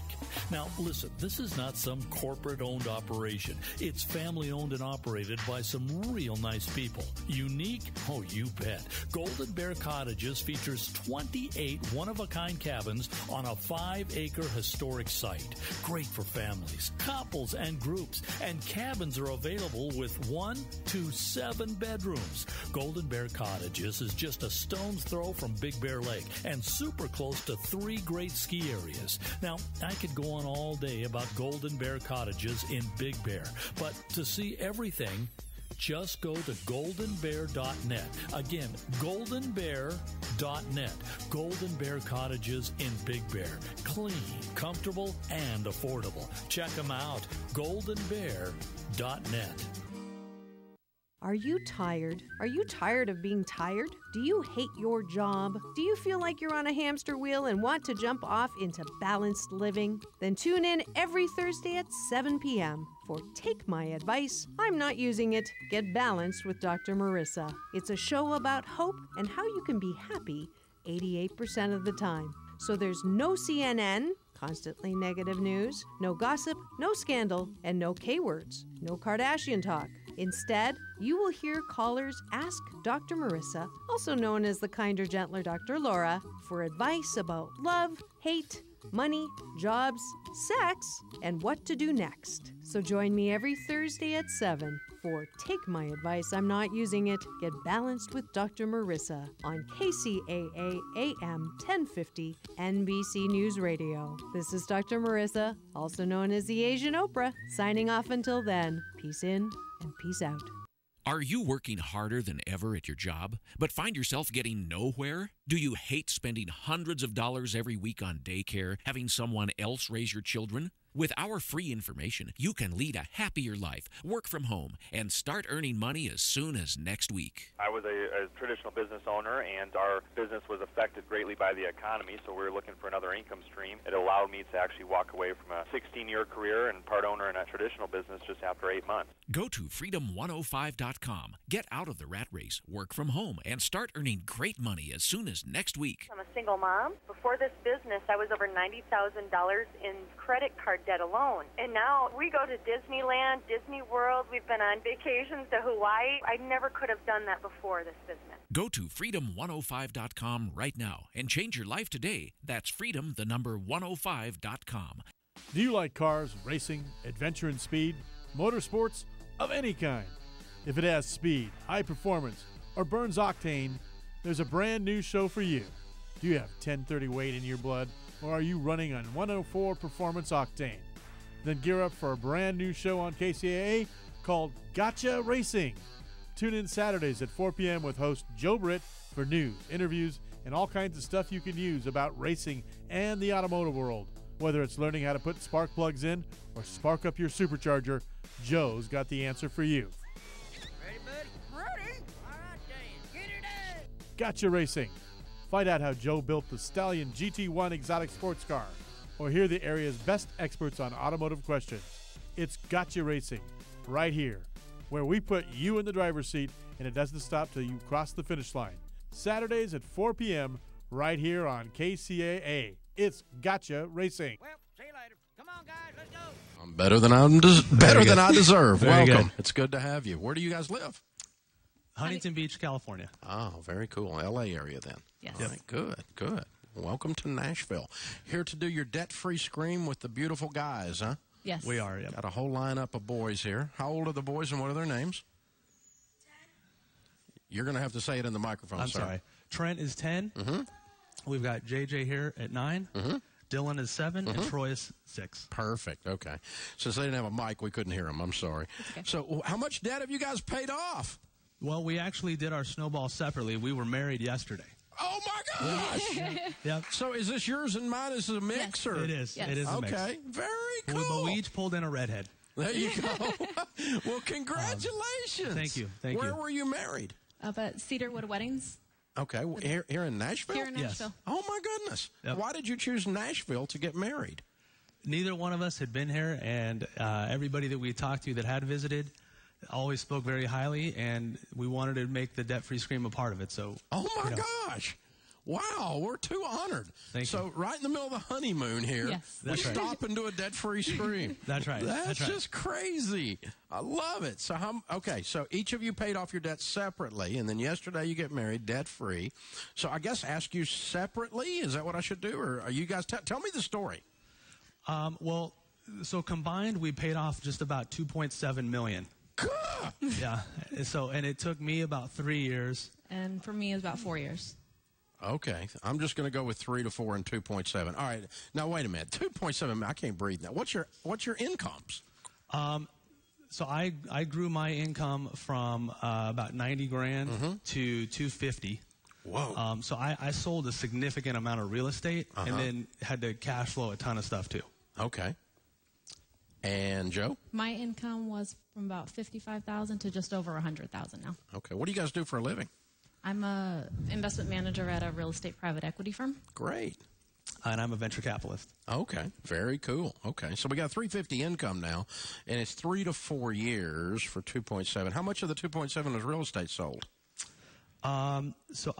Now, listen, this is not some corporate-owned operation. It's family-owned and operated by some real nice people. Unique? Oh, you bet. Golden Bear Cottages features 28 one-of-a-kind cabins on a 5-acre historic site. Great for families, couples, and groups. And cabins are available with 1 to 7 bedrooms. Golden Bear Cottages is just a stone's throw from Big Bear Lake and super close to 3 great ski areas. Now, I could go on all day about Golden Bear Cottages in Big Bear, but to see everything, just go to goldenbear.net. Again, goldenbear.net. Golden Bear Cottages in Big Bear. Clean, comfortable, and affordable. Check them out. goldenbear.net. Are you tired? Are you tired of being tired? Do you hate your job? Do you feel like you're on a hamster wheel and want to jump off into balanced living? Then tune in every Thursday at 7 p.m. for Take My Advice, I'm Not Using It, Get Balanced with Dr. Marissa. It's a show about hope and how you can be happy 88% of the time. So there's no CNN, constantly negative news, no gossip, no scandal, and no K-words, no Kardashian talk. Instead, you will hear callers ask Dr. Marissa, also known as the kinder, gentler Dr. Laura, for advice about love, hate, money, jobs, sex, and what to do next. So join me every Thursday at 7 for Take My Advice, I'm Not Using It, Get Balanced with Dr. Marissa on KCAA AM 1050 NBC News Radio. This is Dr. Marissa, also known as the Asian Oprah, signing off until then. Peace in and peace out. Are you working harder than ever at your job, but find yourself getting nowhere? Do you hate spending hundreds of dollars every week on daycare, having someone else raise your children? With our free information, you can lead a happier life, work from home, and start earning money as soon as next week. I was a traditional business owner, and our business was affected greatly by the economy, so we were looking for another income stream. It allowed me to actually walk away from a 16-year career and part owner in a traditional business just after 8 months. Go to freedom105.com. Get out of the rat race, work from home, and start earning great money as soon as next week. I'm a single mom. Before this business, I was over $90,000 in credit card debt alone. And now we go to Disneyland, Disney World. We've been on vacations to Hawaii. I never could have done that before this business. Go to freedom105.com right now and change your life today. That's freedom105.com. Do you like cars, racing, adventure and speed, motorsports of any kind? If it has speed, high performance, or burns octane, there's a brand new show for you. Do you have 1030 weight in your blood, or are you running on 104 performance octane? Then gear up for a brand new show on KCAA called Kcaa Racing. Tune in Saturdays at 4 p.m. with host Joe Britt for news, interviews, and all kinds of stuff you can use about racing and the automotive world. Whether it's learning how to put spark plugs in or spark up your supercharger, Joe's got the answer for you. Ready, buddy? Ready. All right, Dan. Get it up. Kcaa Racing. Find out how Joe built the Stallion GT1 exotic sports car, or hear the area's best experts on automotive questions. It's Kcaa Racing, right here, where we put you in the driver's seat and it doesn't stop till you cross the finish line. Saturdays at 4 p.m. right here on KCAA. It's Kcaa Racing. Well, see you later. Come on, guys, let's go. I'm better than I deserve. Welcome. It's good to have you. Where do you guys live? Huntington Beach, California. Oh, very cool. L.A. area then. Yes. All right, good. Welcome to Nashville. Here to do your debt-free scream with the beautiful guys, huh? Yes. We are, yeah. Got a whole lineup of boys here. How old are the boys and what are their names? 10. You're going to have to say it in the microphone, I'm sir. sorry. Trent is 10. Mm-hmm. We've got JJ here at 9. Mm-hmm. Dylan is 7, and Troy is 6. Perfect. Okay. Since they didn't have a mic, we couldn't hear them. I'm sorry. Okay. So how much debt have you guys paid off? Well, we actually did our snowball separately. We were married yesterday. Oh, my gosh. Yep. So is this yours and mine? Is it a mix? Yes. Or? It is. Yes. It is a mix. Okay, very cool. But we each pulled in a redhead. There you go. Well, congratulations. Thank you. Thank Where you. were you married? Up at Cedarwood Weddings. Okay, well, here in Nashville? Here in Nashville. Oh, my goodness. Yep. Why did you choose Nashville to get married? Neither one of us had been here, and everybody that we talked to that had visited always spoke very highly, and we wanted to make the Debt-Free Scream a part of it. So, oh, my gosh. Wow, we're too honored. Thank you. Right in the middle of the honeymoon here, Yes. we stop and do a debt-free scream. That's right. That's just crazy. I love it. So so each of you paid off your debt separately, and then yesterday you get married debt-free. So I guess ask you separately, is that what I should do? Or are you guys, tell me the story. Well, so combined, we paid off just about $2.7 million. Yeah. So, and it took me about 3 years. And for me, it was about 4 years. Okay, I'm just going to go with 3 to 4 and 2.7. All right, now wait a minute. 2.7. I can't breathe now. What's your incomes? So I grew my income from about 90 grand to 250. Whoa. So I sold a significant amount of real estate and then had to cash flow a ton of stuff too. Okay. And Joe? My income was from about $55,000 to just over $100,000 now. Okay. What do you guys do for a living? I'm a investment manager at a real estate private equity firm. Great. And I'm a venture capitalist. Okay. Very cool. Okay. So we got 350 income now, and it's 3 to 4 years for 2.7. How much of the 2.7 was real estate sold? So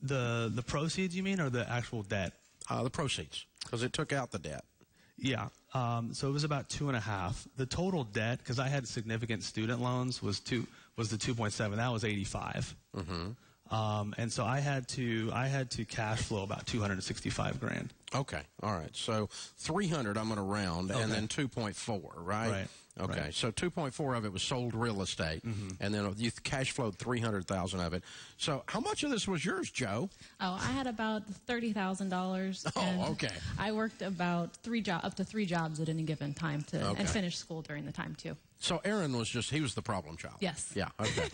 the proceeds, you mean, or the actual debt? The proceeds, because it took out the debt. Yeah. So it was about 2.5. The total debt, because I had significant student loans, was the 2.7. That was 85. And so I had to cash flow about 265 grand. Okay. All right. So 300 I'm going to round, and then 2.4, right? Right. Okay. Right. So 2.4 of it was sold real estate, and then you cash flowed 300,000 of it. So how much of this was yours, Joe? Oh, I had about $30,000. Oh, okay. I worked about up to three jobs at any given time and finished school during the time too. So Aaron was he was the problem child. Yes. Yeah. Okay.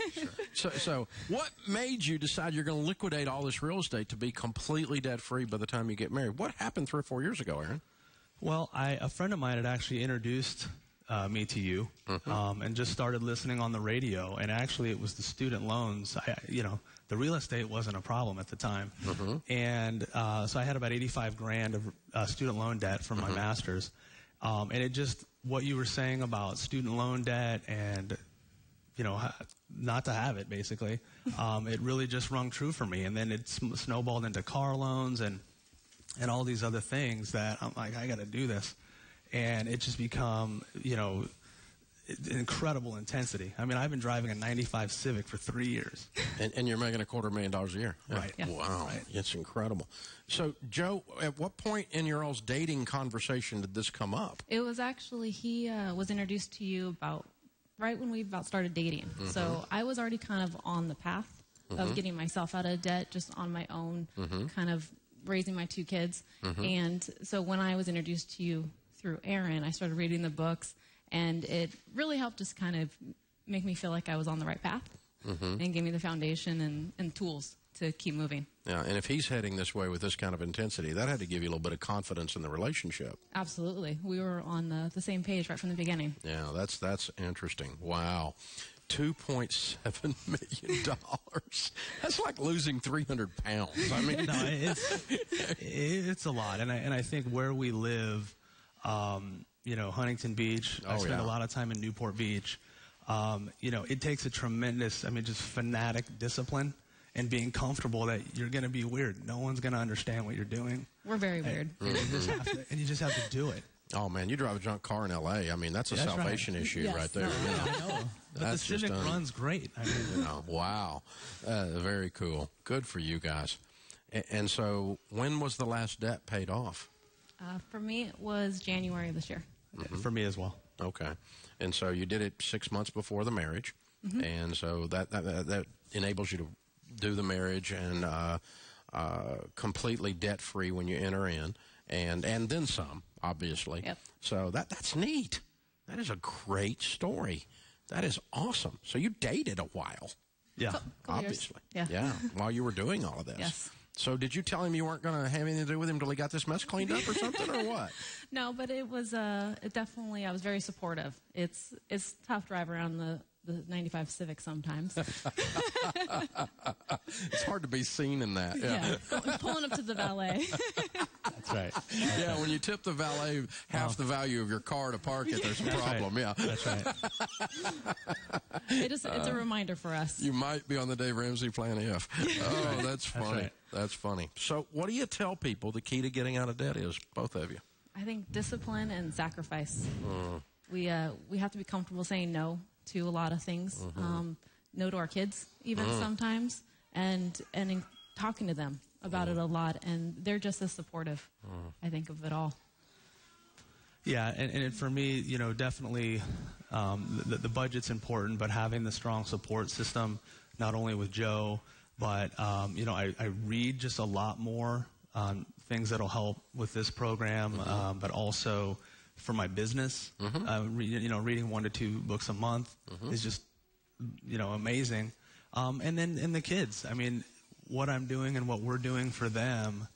Sure. So what made you decide you're going to liquidate all this real estate to be completely debt free by the time you get married? What happened 3 or 4 years ago, Aaron? Well, a friend of mine had actually introduced me to you, and just started listening on the radio. And actually, it was the student loans. The real estate wasn't a problem at the time, and so I had about 85 grand of student loan debt from my master's, and it just what you were saying about student loan debt and not to have it basically, it really just rung true for me. And then it snowballed into car loans and all these other things that I'm like, I got to do this. And it just become, incredible intensity. I mean, I've been driving a 95 Civic for 3 years. And you're making $250,000 a year. Right. Yeah. Wow. Right. It's incredible. So, Joe, at what point in your all's dating conversation did this come up? It was actually, he was introduced to you right when we about started dating. So I was already kind of on the path of getting myself out of debt just on my own, kind of raising my 2 kids. And so when I was introduced to you through Aaron, I started reading the books, and it really helped just kind of make me feel like I was on the right path and gave me the foundation and tools to keep moving. Yeah, and if he's heading this way with this kind of intensity, that had to give you a little bit of confidence in the relationship. Absolutely. We were on the same page right from the beginning. Yeah, that's interesting. Wow. $2.7 million. That's like losing 300 pounds. I mean, no, it's a lot. And I think where we live, Huntington Beach, I spend a lot of time in Newport Beach. It takes a tremendous, just fanatic discipline and being comfortable that you're going to be weird. No one's going to understand what you're doing. We're very weird. And you just have to do it. Oh, man, you drive a junk car in L.A. I mean, that's a salvation issue right there. I know. But the Civic runs great. Wow. Very cool. Good for you guys. And so when was the last debt paid off? For me, it was January of this year. For me as well. Okay. And so you did it 6 months before the marriage. And so that enables you to do the marriage and completely debt-free when you enter in. And then some, obviously. Yep. So that's neat. That is a great story. That is awesome. So you dated a while. Yeah. Obviously. Yeah. While you were doing all of this. Yes. So did you tell him you weren't going to have anything to do with him until he got this mess cleaned up or something, or what? No, but it was definitely, I was very supportive. It's tough to drive around the 95 Civic sometimes. It's hard to be seen in that. Yeah. Pulling up to the valet. That's right. Yeah, when you tip the valet half the value of your car to park it, there's a problem. Right. Yeah. That's right. It's a reminder for us. You might be on the Dave Ramsey Plan F. Oh, that's funny. That's right. That's funny. So what do you tell people the key to getting out of debt is, both of you? I think discipline and sacrifice. We have to be comfortable saying no to a lot of things. No to our kids, even sometimes, and in talking to them about it a lot, and they're just as supportive, I think, of it all. Yeah, and for me, definitely the budget's important, but having the strong support system, not only with Joe, but, I read just a lot more on things that'll help with this program, but also for my business. Reading 1 to 2 books a month is just, amazing. And then the kids. I mean, what I'm doing and what we're doing for them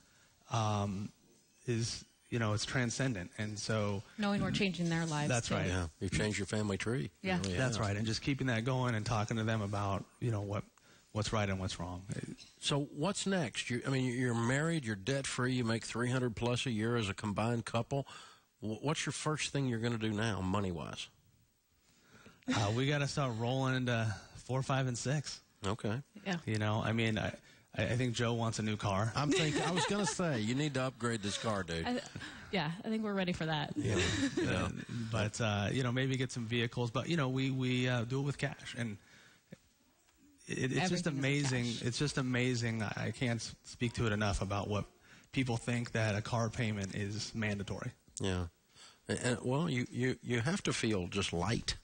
is, it's transcendent. And so knowing we're changing their lives. That's right. Yeah, you've changed your family tree. Yeah. Really That's have. right. And just keeping that going and talking to them about, what's right and what's wrong. So what's next? You're married, you're debt-free, you make $300 plus a year as a combined couple. What's your first thing you're going to do now, money-wise? We got to start rolling into 4, 5, and 6. Okay. Yeah. I think Joe wants a new car. I was going to say, you need to upgrade this car, dude. I think we're ready for that. Yeah. But, maybe get some vehicles. But, we do it with cash. And it's just amazing. It's just amazing. I can't speak to it enough about what people think that a car payment is mandatory. Yeah. And well, you have to feel just light.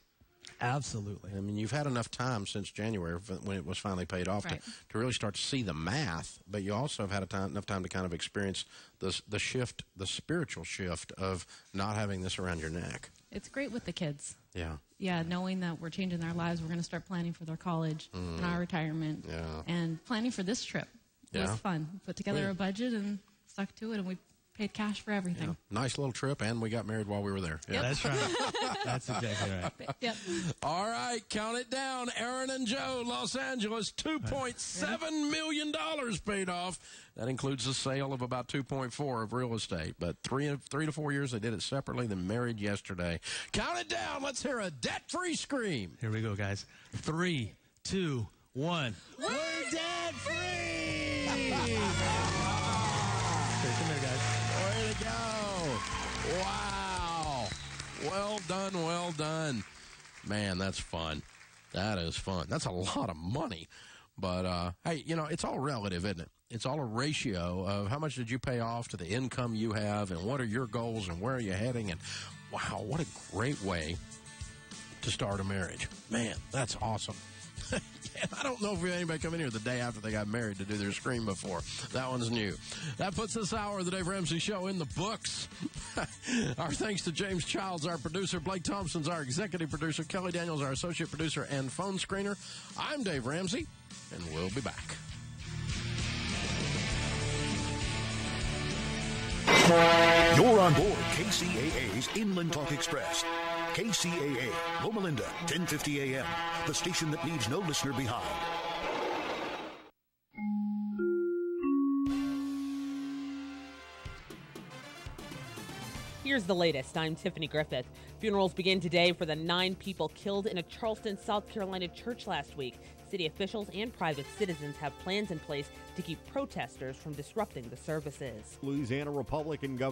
Absolutely. I mean, you've had enough time since January when it was finally paid off to really start to see the math, but you also have had enough time to kind of experience the shift, the spiritual shift of not having this around your neck. It's great with the kids. Yeah. Yeah, knowing that we're changing their lives, we're going to start planning for their college and our retirement. Yeah. And planning for this trip was fun. Put together a budget and stuck to it, and we paid cash for everything. Yeah. Nice little trip, and we got married while we were there. Yeah, that's right. That's exactly right. Yep. All right, count it down. Aaron and Joe, Los Angeles, $2.7 million paid off. That includes the sale of about 2.4 of real estate. But 3 to 4 years, they did it separately, then married yesterday. Count it down. Let's hear a debt-free scream. Here we go, guys. 3, 2, 1. We're debt-free! Come here, guys. Way to go. Wow. Well done, well done. Man, that's fun. That is fun. That's a lot of money. But, hey, it's all relative, isn't it? It's all a ratio of how much did you pay off to the income you have and what are your goals and where are you heading. And, wow, what a great way to start a marriage. Man, that's awesome. I don't know if we had anybody come in here the day after they got married to do their scream before. That one's new. That puts this hour of the Dave Ramsey Show in the books. Our thanks to James Childs, our producer. Blake Thompson's our executive producer. Kelly Daniels, our associate producer and phone screener. I'm Dave Ramsey, and we'll be back. You're on board KCAA's Inland Talk Express. KCAA, Loma Linda, 1050 a.m. The station that leaves no listener behind. Here's the latest. I'm Tiffany Griffith. Funerals begin today for the 9 people killed in a Charleston, South Carolina church last week. City officials and private citizens have plans in place to keep protesters from disrupting the services. Louisiana Republican Governor